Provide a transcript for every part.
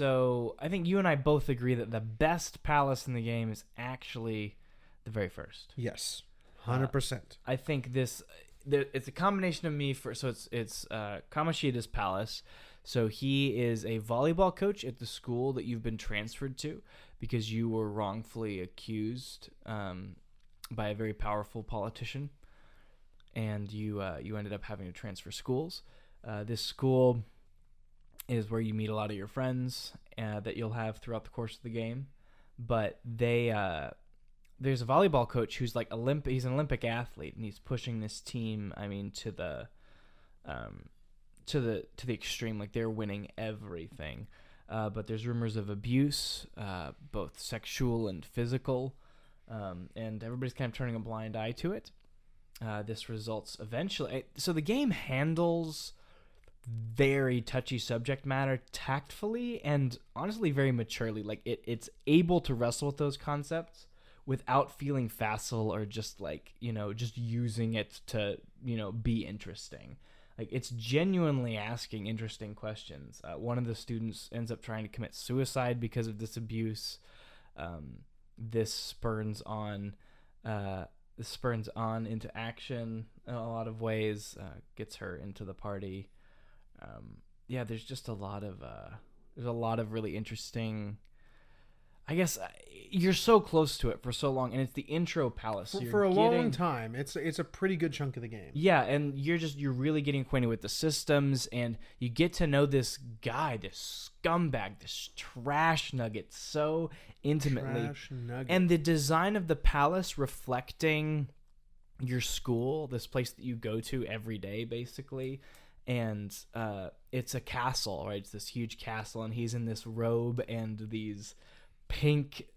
So I think you and I both agree that the best palace in the game is actually the very first. Yes, 100%. I think it's a combination of me it's Kamoshida's palace. So he is a volleyball coach at the school that you've been transferred to because you were wrongfully accused by a very powerful politician, and you ended up having to transfer schools. This school is where you meet a lot of your friends that you'll have throughout the course of the game. But there's a volleyball coach who's like he's an Olympic athlete, and he's pushing this team, to the extreme. Like, they're winning everything. But there's rumors of abuse, both sexual and physical, and everybody's kind of turning a blind eye to it. This results eventually. So the game handles very touchy subject matter tactfully and honestly very maturely. Like, it's able to wrestle with those concepts without feeling facile or just just using it to, be interesting. Like, it's genuinely asking interesting questions. One of the students ends up trying to commit suicide because of this abuse. This spurns on into action in a lot of ways, gets her into the party. There's just a lot of really interesting. I guess you're so close to it for so long, and it's the intro palace. For a long time, it's a pretty good chunk of the game. Yeah, and you're really getting acquainted with the systems, and you get to know this guy, this scumbag, this trash nugget so intimately. And the design of the palace reflecting your school, this place that you go to every day, basically. And it's a castle, right? It's this huge castle, and he's in this robe and these pink,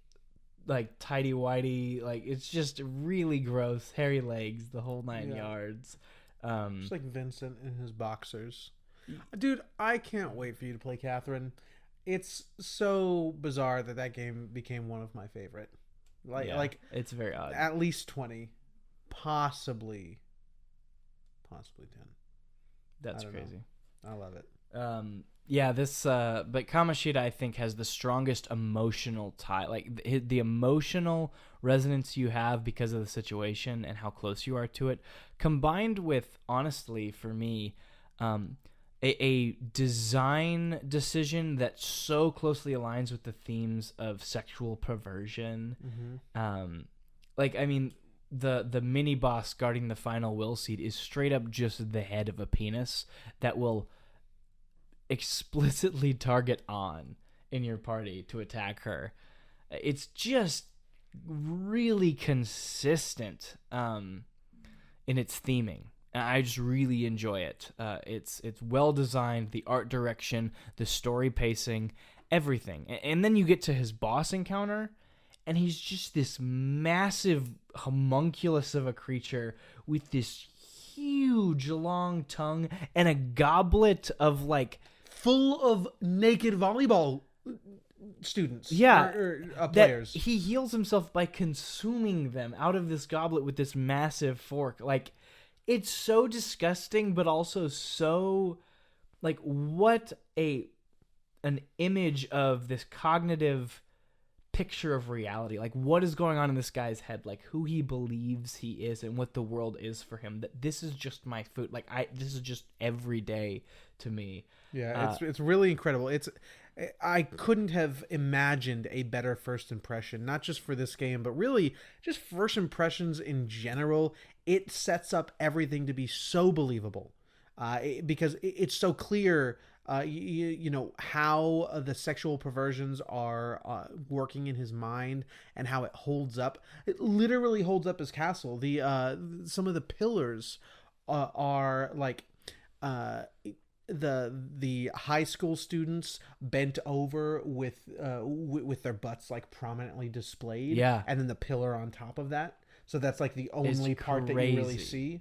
like, tighty-whitey, like, it's just really gross, hairy legs, the whole nine yards. Just like Vincent in his boxers. Dude, I can't wait for you to play Catherine. It's so bizarre that game became one of my favorite. Like it's very odd. At least 20, possibly 10. That's crazy. I love it. But Kamoshida, I think, has the strongest emotional tie. Like, the emotional resonance you have because of the situation and how close you are to it, combined with, honestly, for me, a design decision that so closely aligns with the themes of sexual perversion. Mm-hmm. The mini boss guarding the final will seed is straight up just the head of a penis that will explicitly target on in your party to attack her. It's just really consistent in its theming. I just really enjoy it. It's well designed, the art direction, the story pacing, everything. And then you get to his boss encounter, and he's just this massive homunculus of a creature with this huge long tongue and a goblet of, like, full of naked volleyball students. Yeah. Players. He heals himself by consuming them out of this goblet with this massive fork. Like, it's so disgusting, but also so, like, what an image of this cognitive picture of reality. Like, what is going on in this guy's head, like who he believes he is and what the world is for him, that this is just my food. Like, this is just every day to me. Yeah, it's really incredible. I couldn't have imagined a better first impression, not just for this game, but really just first impressions in general. It sets up everything to be so believable, because it's so clear. You know how the sexual perversions are working in his mind and how it holds up. It literally holds up his castle. Some of the pillars are like the high school students bent over with their butts like prominently displayed. Yeah, and then the pillar on top of that. So that's like the only part that you really see.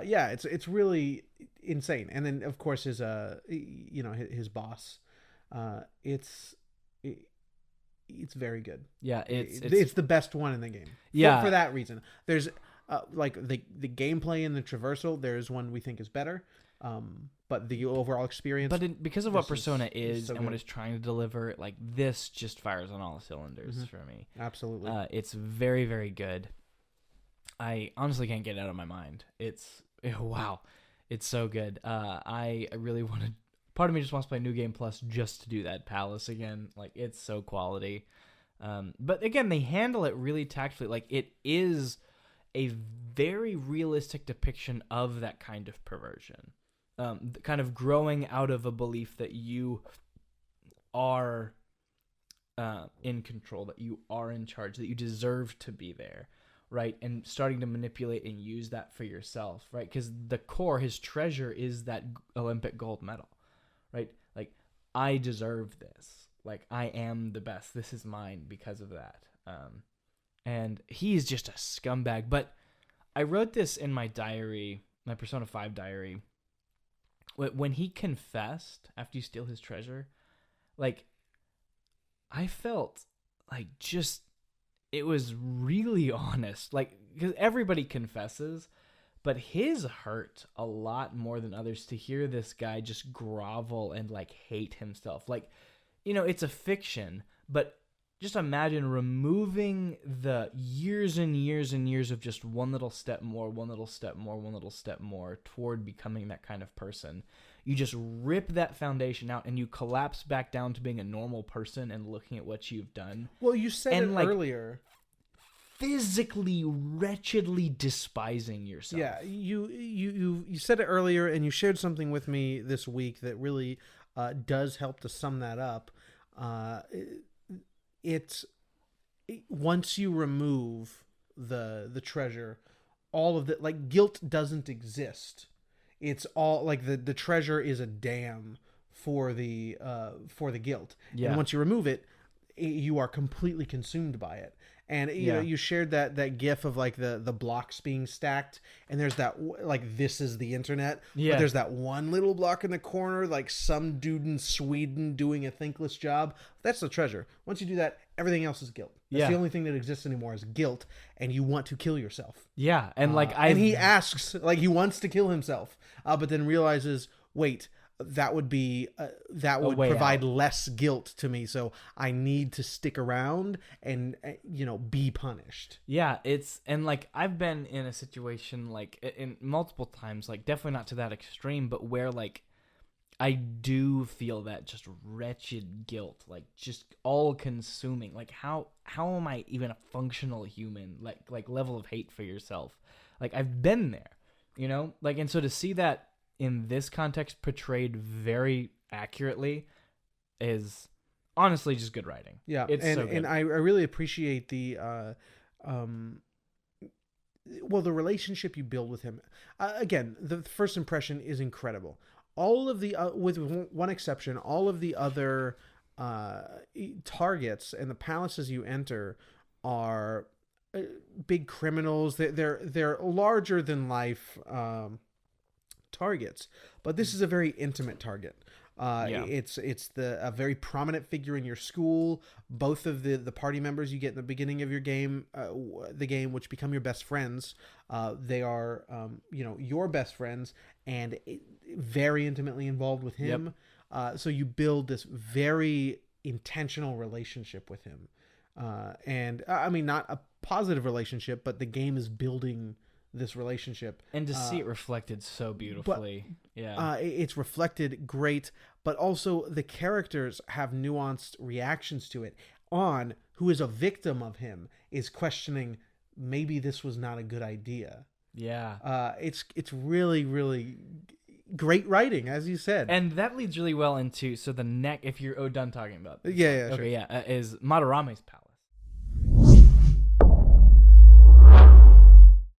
Yeah, it's really insane. And then of course his boss, it's very good. Yeah, it's the best one in the game. Yeah, for that reason. There's like the gameplay and the traversal. There's one we think is better. But the overall experience. But because of what this Persona is is so and what good. it's trying to deliver, like this just fires on all cylinders for me. Absolutely. It's very, very good. I honestly can't get it out of my mind. Wow, it's so good. I really want to. Part of me just wants to play New Game Plus just to do that palace again. Like it's so quality. But again, they handle it really tactfully. Like it is a very realistic depiction of that kind of perversion. Kind of growing out of a belief that you are in control, that you are in charge, that you deserve to be there, right? And starting to manipulate and use that for yourself, right? Because the core, his treasure is that Olympic gold medal, right? Like, I deserve this. Like, I am the best. This is mine because of that. And he's just a scumbag. But I wrote this in my diary, my Persona 5 diary. When he confessed after you steal his treasure, like, I felt like just, it was really honest. Like, because everybody confesses, but his hurt a lot more than others to hear this guy just grovel and, like, hate himself. Like, you know, it's a fiction, but just imagine removing the years and years and years of just one little step more, one little step more, one little step more toward becoming that kind of person. You just rip that foundation out and you collapse back down to being a normal person and looking at what you've done. Well, you said and, it like, earlier. Physically, wretchedly despising yourself. Yeah, you said it earlier, and you shared something with me this week that really does help to sum that up. Once you remove the treasure, all of the, like, guilt doesn't exist. It's all like the treasure is a dam for the guilt. Yeah. And once you remove it, you are completely consumed by it. And you know, you shared that gif of, like, the blocks being stacked, and there's that, like, this is the internet. Yeah. But there's that one little block in the corner, like some dude in Sweden doing a thankless job. That's the treasure. Once you do that, everything else is guilt. That's the only thing that exists anymore is guilt, and you want to kill yourself. Yeah, and and he asks, like, he wants to kill himself, but then realizes, wait, that would be that would provide less guilt to me, so I need to stick around and be punished. Yeah, and like I've been in a situation, like, in multiple times, like, definitely not to that extreme, but where, like, I do feel that just wretched guilt, like, just all consuming. Like, how am I even a functional human? Like level of hate for yourself. Like, I've been there, like, and so to see that in this context portrayed very accurately is honestly just good writing. Yeah, it's so good. And I really appreciate the the relationship you build with him. Again, the first impression is incredible. All of the with one exception, all of the other targets and the palaces you enter are big criminals. They're larger than life targets, but this is a very intimate target. It's a very prominent figure in your school. Both of the party members you get in the beginning of your game, which become your best friends, they are your best friends and very intimately involved with him. So you build this very intentional relationship with him, and I mean, not a positive relationship, but the game is building this relationship, and to see it reflected so beautifully. It's reflected great, but also the characters have nuanced reactions to it. On, who is a victim of him, is questioning, maybe this was not a good idea. It's really, really great writing, as you said, and that leads really well into, so the neck, if you're done talking about this, sure. is Madarame's palace.